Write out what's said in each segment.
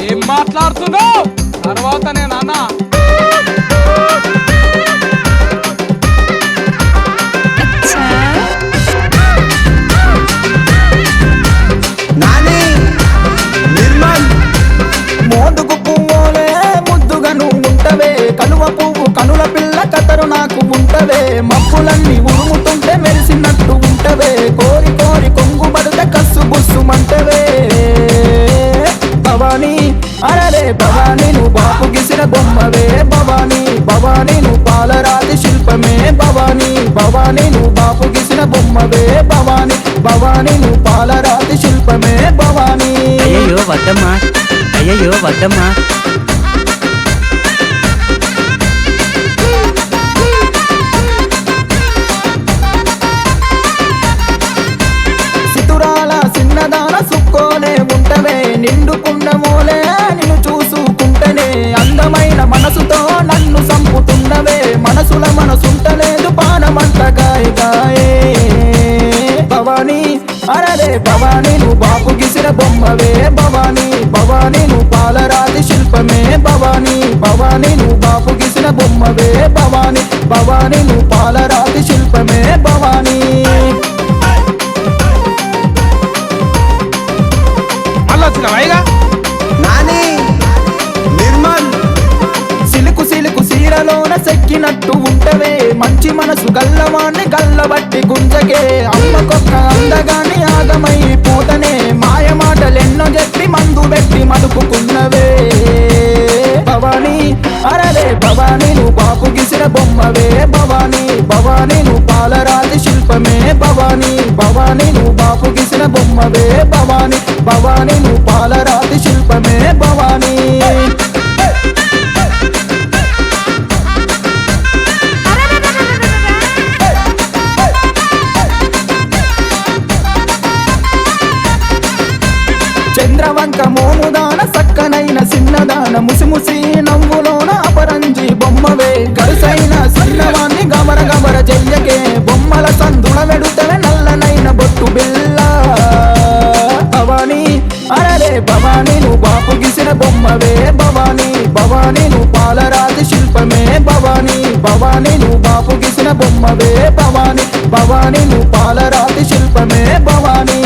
ఏం మాట్లాడుతున్నావు? తర్వాత నేను అన్నా మోదుగు పువ్వులే ముద్దుగా నువ్వు ఉంటవే, కలువ పువ్వు కనుల పిల్ల కతరు నాకు ఉంటవే, మబ్బులన్నీ ఉరుముతుంటే మెరిసినట్టు ఉంటవే, కోరి కోరి కొంగు పడితే కస్సు బుస్సుమంటవే భవానీ. అరరే భవానీ నువ్వు బాపు గిసిన బొమ్మవే భవానీ, భవానీ నువ్వు పాలరాతి శిల్పమే భవానీ, భవానీ నువ్వు బాపు గిసిన బొమ్మవే భవానీ, భవానీ నువ్వు పాలరాతి శిల్పమే భవానీ. అయ్యయ్యో వద్దమ్మా, అయ్యయ్యో వద్దమ్మా. సితురాల సిన్నదాన సుక్కోనే ఉంటవే, నిండుకున్న మోలే నిన్ను చూసుకుంటనే, అందమైన మనసుతో నన్ను సంపుతున్నవే, మనసుల మనసుంటలేదు పానమంట గాయ గాయే భవానీ. అరరే భవానీ నువ్వు బాపు గిసిన బొమ్మవే భవానీ, భవానీ నువ్వు పాలరాతి శిల్పమే భవానీ, భవానీ నువ్వు బాపు గిసిన బొమ్మవే భవానీ, భవానీ నువ్వు పాలరాతి శిల్పమే భవానీ. నాని నిర్మల్ సిలుకు సిలుకు సీరలోన సెక్కినట్టు ఉంటవే, మంచి మనసు గల్లవాణ్ణి గల్లబట్టి గుంజకే, అమ్మకొక్క అందగాని ఆగమై పోతనే, మాయ మాటలెన్నో చెప్పి మందు పెట్టి మలుపుకున్నవే భవానీ. అరరే భవానీ నువ్వు బాపు గిసిన బొమ్మవే భవానీ, భవానీ నువ్వు పాలరాతి శిల్పమే భవానీ, భవానీ నువ్వు బాపు గిసిన బొమ్మవే భవానీ, భవానీ నువ్వు పాలరాతి శిల్పమే భవానీ. చంద్రవంక మోముదాన సక్కనైన సిన్నదాన, ముసిముసి నవ్వులోన అపరంజి బొమ్మవే, గరుసైన సిన్నవాన్ని గమర గమర చెయ్యకే, బొమ్మల సందుల వెడుతల నల్లనైన బొట్టు బిల్ల భవానీ. అరరే భవానీ నువ్వు బాపు గిసిన బొమ్మవే భవానీ, భవానీ నువ్వు పాలరాతి శిల్పమే భవానీ, భవానీ నువ్వు బాపు గిసిన బొమ్మవే భవానీ, భవానీ నువ్వు పాలరాతి శిల్పమే భవానీ.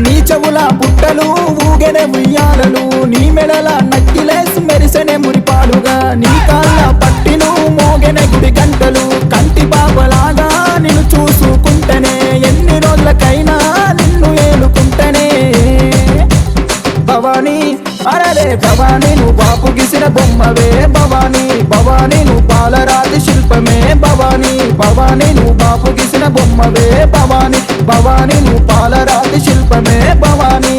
నీ చెవుల పుట్టలు ఊగెనే ఉయ్యాలలు, నీ మెడల నక్కిలేసి మెరిసెనే మురిపాలుగా, నీ కాళ్ళ పట్టిలు మోగెనే గుడి గంటలు, కంటి పాపలాగా నిన్ను చూసుకుంటేనే, ఎన్ని రోజులకైనా నిన్ను ఏలుకుంటేనే భవానీ. అరరే భవానీ నువ్వు బాపు గిసిన బొమ్మవే భవానీ, భవానీ నువ్వు పాలరాతి శిల్పమే భవానీ, భవానీ నువ్వు బాపు గిసిన బొమ్మవే భవానీ, భవానీ నువ్వు పాలరాతి శిల్పమే భవానీ.